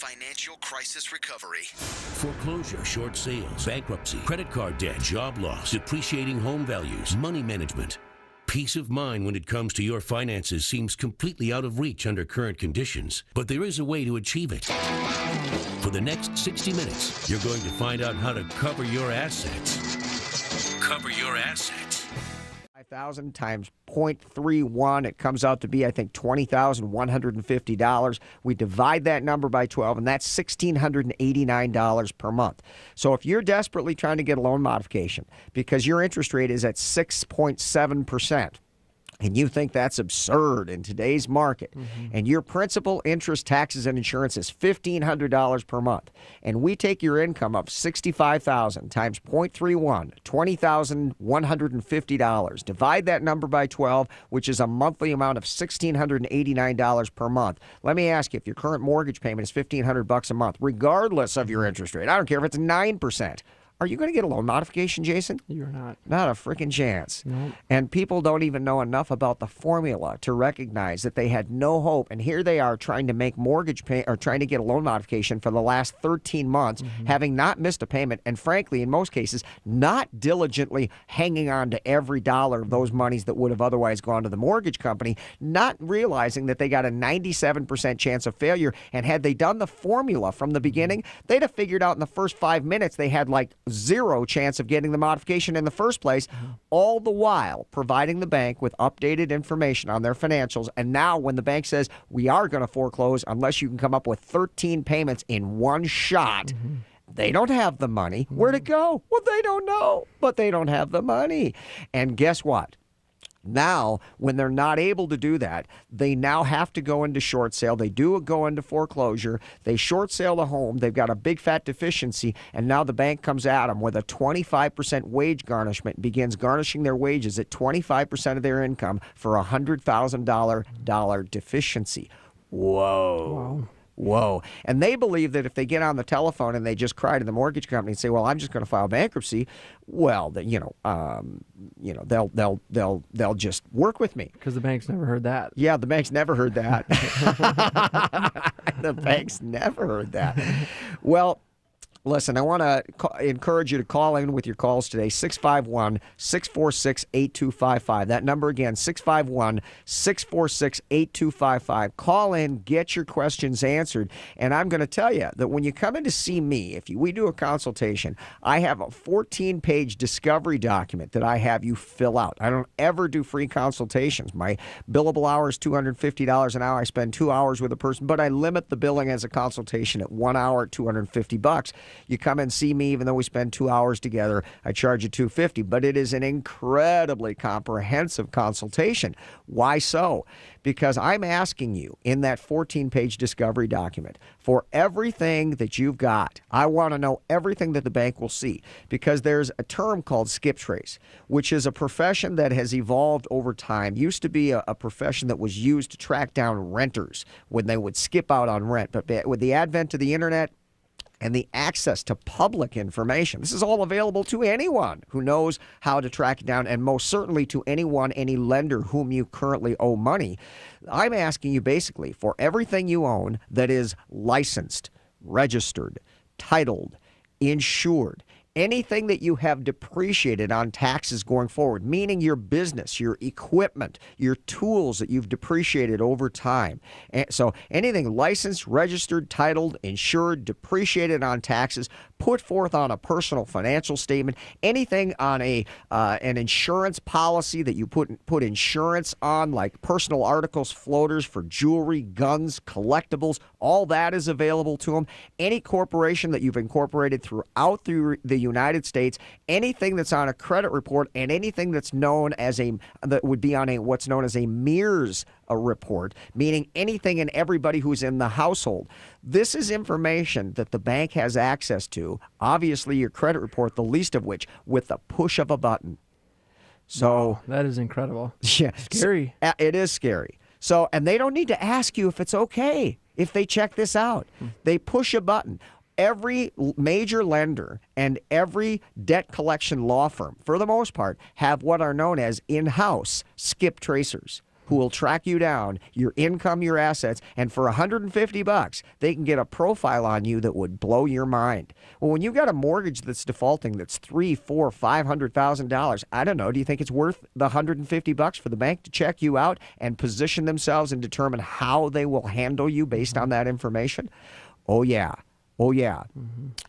financial crisis recovery. Foreclosure, short sales, bankruptcy, credit card debt, job loss, depreciating home values, money management. Peace of mind when it comes to your finances seems completely out of reach under current conditions, but there is a way to achieve it. For the next 60 minutes, you're going to find out how to cover your assets. Cover your assets. 5,000 times 0.31, it comes out to be, I think, $20,150. We divide that number by 12, and that's $1,689 per month. So if you're desperately trying to get a loan modification because your interest rate is at 6.7%, and you think that's absurd in today's market, and your principal, interest, taxes, and insurance is $1,500 per month, and we take your income of $65,000 times 0.31, $20,150, divide that number by 12, which is a monthly amount of $1,689 per month. Let me ask you, if your current mortgage payment is $1,500 a month, regardless of your interest rate, I don't care if it's 9%, are you going to get a loan modification, Jason? You're not. Not a freaking chance. Nope. And people don't even know enough about the formula to recognize that they had no hope. And here they are trying to make mortgage pay or trying to get a loan modification for the last 13 months, having not missed a payment, and frankly, in most cases, not diligently hanging on to every dollar of those monies that would have otherwise gone to the mortgage company, not realizing that they got a 97% chance of failure. And had they done the formula from the beginning, they'd have figured out in the first 5 minutes they had like zero chance of getting the modification in the first place, all the while providing the bank with updated information on their financials. And now when the bank says, we are going to foreclose unless you can come up with 13 payments in one shot, they don't have the money. Where'd it go? Well, they don't know, but they don't have the money. And guess what? Now, when they're not able to do that, they now have to go into short sale. They do go into foreclosure. They short sale the home. They've got a big fat deficiency, and now the bank comes at them with a 25% wage garnishment, begins garnishing their wages at 25% of their income for a $100,000 deficiency. Whoa. Wow. Whoa. And they believe that if they get on the telephone and they just cry to the mortgage company and say, well, I'm just going to file bankruptcy, well, they'll just work with me. Because the bank's never heard that. Yeah, the bank's never heard that. The bank's never heard that. Well, listen, I want to encourage you to call in with your calls today, 651-646-8255. That number again, 651-646-8255. Call in, get your questions answered. And I'm going to tell you that when you come in to see me, we do a consultation, I have a 14-page discovery document that I have you fill out. I don't ever do free consultations. My billable hour is $250 an hour. I spend 2 hours with a person, but I limit the billing as a consultation at 1 hour at $250. You come and see me, even though we spend 2 hours together, I charge you $250. But it is an incredibly comprehensive consultation. Why so? Because I'm asking you in that 14-page discovery document for everything that you've got. I want to know everything that the bank will see, because there's a term called skip trace, which is a profession that has evolved over time. Used to be a profession that was used to track down renters when they would skip out on rent. But with the advent of the internet and the access to public information, this is all available to anyone who knows how to track it down, and most certainly to any lender whom you currently owe money. I'm asking you basically for everything you own that is licensed, registered, titled, insured, anything that you have depreciated on taxes going forward, meaning your business, your equipment, your tools that you've depreciated over time. And so anything licensed, registered, titled, insured, depreciated on taxes, put forth on a personal financial statement, anything on an insurance policy that you put insurance on, like personal articles, floaters for jewelry, guns, collectibles, all that is available to them. Any corporation that you've incorporated throughout the United States, anything that's on a credit report, and anything that's known as that would be on what's known as a MERS report, meaning anything and everybody who's in the household. This is information that the bank has access to. Obviously, your credit report, the least of which, with the push of a button. So wow, that is incredible. Yeah, scary. It is scary. So, and they don't need to ask you if it's okay if they check this out. They push a button. Every major lender and every debt collection law firm, for the most part, have what are known as in-house skip tracers. who will track you down, your income, your assets, and for $150, they can get a profile on you that would blow your mind. Well, when you've got a mortgage that's defaulting that's $300,000, $400,000, $500,000, I don't know, do you think it's worth the $150 for the bank to check you out and position themselves and determine how they will handle you based on that information? Oh, yeah. Oh, yeah.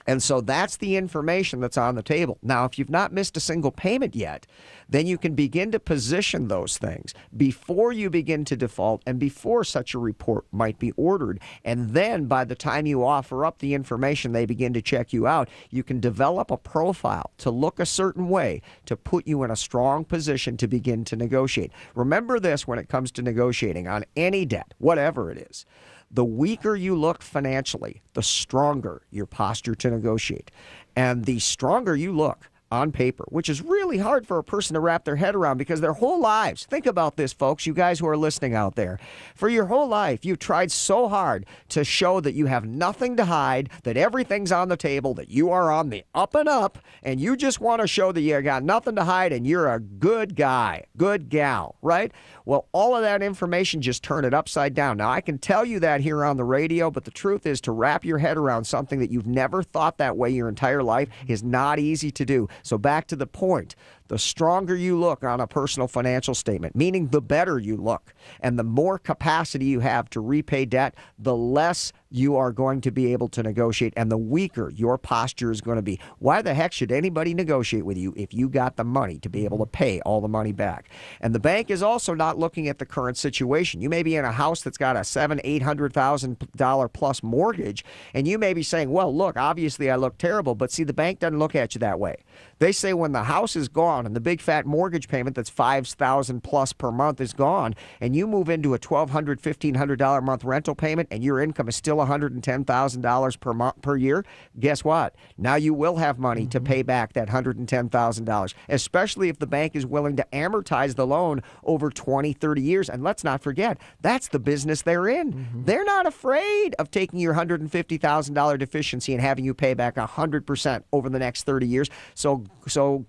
And so that's the information that's on the table. Now, if you've not missed a single payment yet, then you can begin to position those things before you begin to default and before such a report might be ordered. And then by the time you offer up the information, they begin to check you out. You can develop a profile to look a certain way to put you in a strong position to begin to negotiate. Remember this when it comes to negotiating on any debt, whatever it is. The weaker you look financially, the stronger your posture to negotiate. And the stronger you look on paper, which is really hard for a person to wrap their head around because their whole lives, think about this, folks, you guys who are listening out there, for your whole life, you've tried so hard to show that you have nothing to hide, that everything's on the table, that you are on the up and up, and you just want to show that you got nothing to hide and you're a good guy, good gal, right? Well, all of that information, just turn it upside down. Now, I can tell you that here on the radio, but the truth is to wrap your head around something that you've never thought that way your entire life is not easy to do. So back to the point, the stronger you look on a personal financial statement, meaning the better you look, and the more capacity you have to repay debt, the less you are going to be able to negotiate, and the weaker your posture is going to be. Why the heck should anybody negotiate with you if you got the money to be able to pay all the money back? And the bank is also not looking at the current situation. You may be in a house that's got a $700,000-$800,000 plus mortgage, and you may be saying, well, look, obviously I look terrible, but see, the bank doesn't look at you that way. They say when the house is gone and the big fat mortgage payment that's $5,000 plus per month is gone, and you move into a $1,200, $1,500 a month rental payment, and your income is still $110,000 per year, guess what? Now you will have money to pay back that $110,000, especially if the bank is willing to amortize the loan over 20, 30 years. And let's not forget, that's the business they're in. They're not afraid of taking your $150,000 deficiency and having you pay back 100% over the next 30 years. So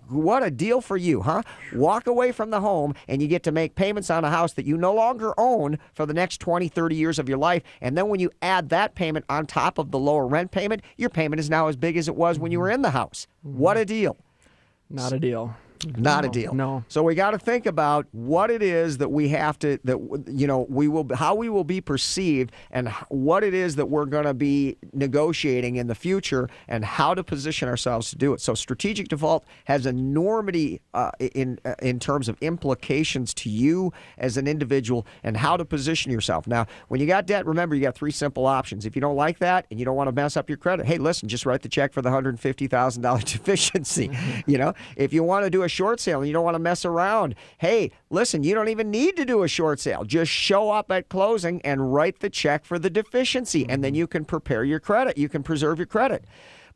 what a deal for you, huh? Walk away from the home and you get to make payments on a house that you no longer own for the next 20, 30 years of your life. And then when you add that payment on top of the lower rent payment, your payment is now as big as it was when you were in the house. What a deal. Not a deal. Not a deal. No. So we got to think about what it is that we have to, how we will be perceived and what it is that we're going to be negotiating in the future and how to position ourselves to do it. So strategic default has enormity in terms of implications to you as an individual and how to position yourself. Now, when you got debt, remember, you got three simple options. If you don't like that and you don't want to mess up your credit, hey, listen, just write the check for the $150,000 deficiency. If you want to do a short sale and you don't want to mess around, hey, listen, you don't even need to do a short sale. Just show up at closing and write the check for the deficiency, and then you can prepare your credit. You can preserve your credit.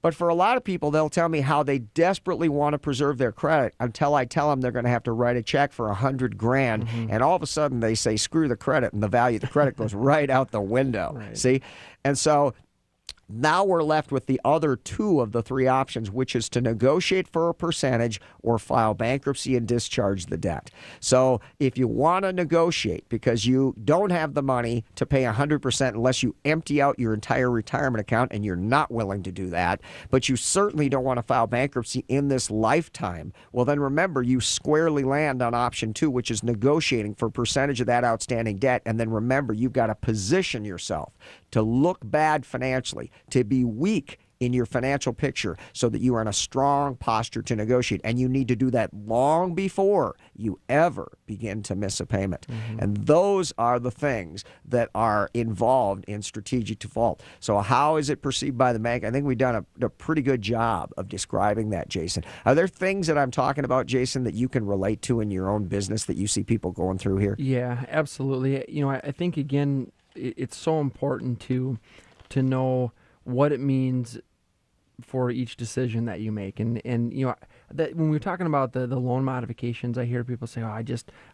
But for a lot of people, they'll tell me how they desperately want to preserve their credit until I tell them they're going to have to write a check for $100,000, and all of a sudden they say, screw the credit, and the value of the credit goes right out the window. Right. See? And so now we're left with the other two of the three options, which is to negotiate for a percentage or file bankruptcy and discharge the debt. So if you want to negotiate because you don't have the money to pay 100% unless you empty out your entire retirement account, and you're not willing to do that, but you certainly don't want to file bankruptcy in this lifetime, well, then remember, you squarely land on option two, which is negotiating for a percentage of that outstanding debt. And then remember, you've got to position yourself to look bad financially, to be weak in your financial picture so that you are in a strong posture to negotiate. And you need to do that long before you ever begin to miss a payment. And those are the things that are involved in strategic default. So how is it perceived by the bank? I think we've done a pretty good job of describing that, Jason. Are there things that I'm talking about, Jason, that you can relate to in your own business that you see people going through here? Yeah, absolutely. I think, again, it's so important to know what it means for each decision that you make. And that when we're talking about the loan modifications, I hear people say, I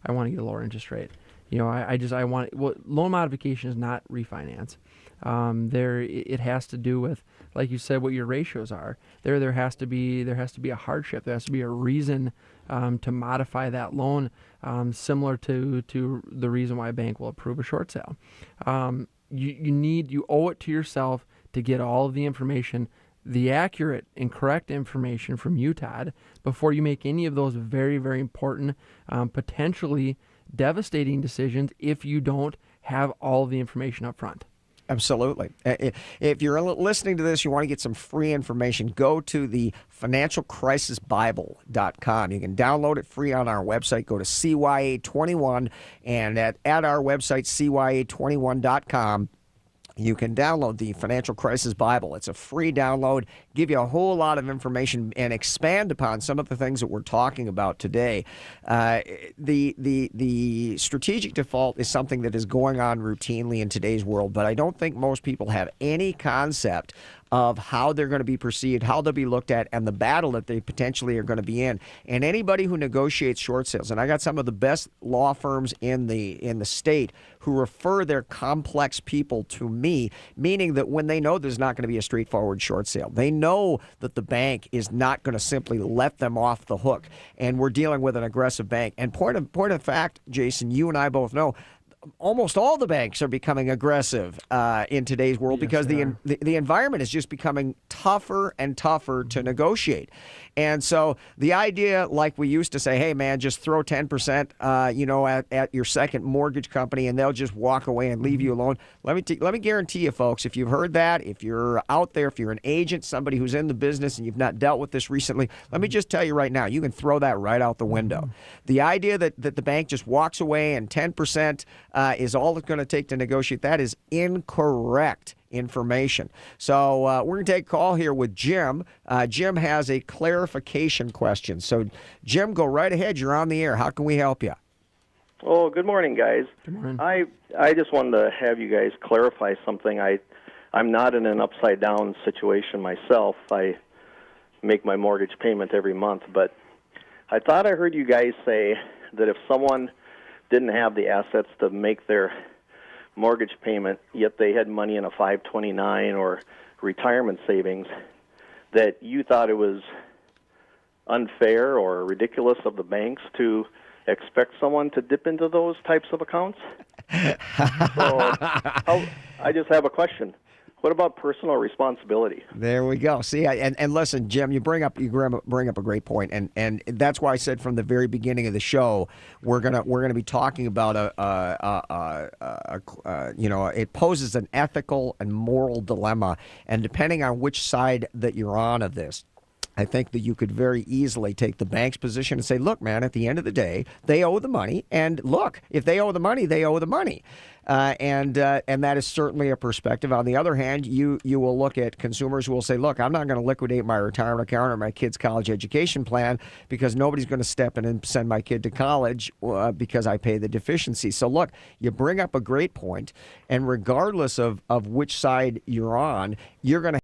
want to get a lower interest rate. I want, well, loan modification is not refinance. It has to do with, like you said, what your ratios are. There has to be a hardship. There has to be a reason to modify that loan, similar to the reason why a bank will approve a short sale. You owe it to yourself to get all of the information, the accurate and correct information from you, Todd, before you make any of those very, very important, potentially devastating decisions if you don't have all of the information up front. Absolutely. If you're listening to this, you want to get some free information, go to the financialcrisisbible.com. You can download it free on our website. Go to CYA21, and at our website, CYA21.com, you can download the Financial Crisis Bible. It's a free download, give you a whole lot of information, and expand upon some of the things that we're talking about today. The strategic default is something that is going on routinely in today's world, but I don't think most people have any concept of how they're going to be perceived, how they'll be looked at, and the battle that they potentially are going to be in. And anybody who negotiates short sales, and I got some of the best law firms in the state who refer their complex people to me, meaning that when they know there's not going to be a straightforward short sale, they know that the bank is not going to simply let them off the hook, and we're dealing with an aggressive bank. And point of fact, Jason, you and I both know, almost all the banks are becoming aggressive in today's world, because the environment is just becoming tougher and tougher to negotiate. And so the idea, like we used to say, hey, man, just throw 10% at your second mortgage company and they'll just walk away and leave you alone. Let me guarantee you, folks, if you've heard that, if you're out there, if you're an agent, somebody who's in the business and you've not dealt with this recently, let me just tell you right now, you can throw that right out the window. The idea that the bank just walks away and 10% is all it's going to take to negotiate, that is incorrect information. So we're going to take a call here with Jim. Jim has a clarification question. So, Jim, go right ahead. You're on the air. How can we help you? Oh, good morning, guys. Good morning. I just wanted to have you guys clarify something. I'm not in an upside-down situation myself. I make my mortgage payment every month, but I thought I heard you guys say that if someone didn't have the assets to make their mortgage payment, yet they had money in a 529 or retirement savings, that you thought it was unfair or ridiculous of the banks to expect someone to dip into those types of accounts. So I just have a question. What about personal responsibility? There we go. See, and listen, Jim, you bring up a great point, and that's why I said from the very beginning of the show we're gonna be talking about it poses an ethical and moral dilemma, and depending on which side that you're on of this, I think that you could very easily take the bank's position and say, look, man, at the end of the day, they owe the money. And look, if they owe the money, they owe the money. And that is certainly a perspective. On the other hand, you will look at consumers who will say, look, I'm not going to liquidate my retirement account or my kid's college education plan because nobody's going to step in and send my kid to college because I pay the deficiency. So look, you bring up a great point, and regardless of which side you're on, you're going to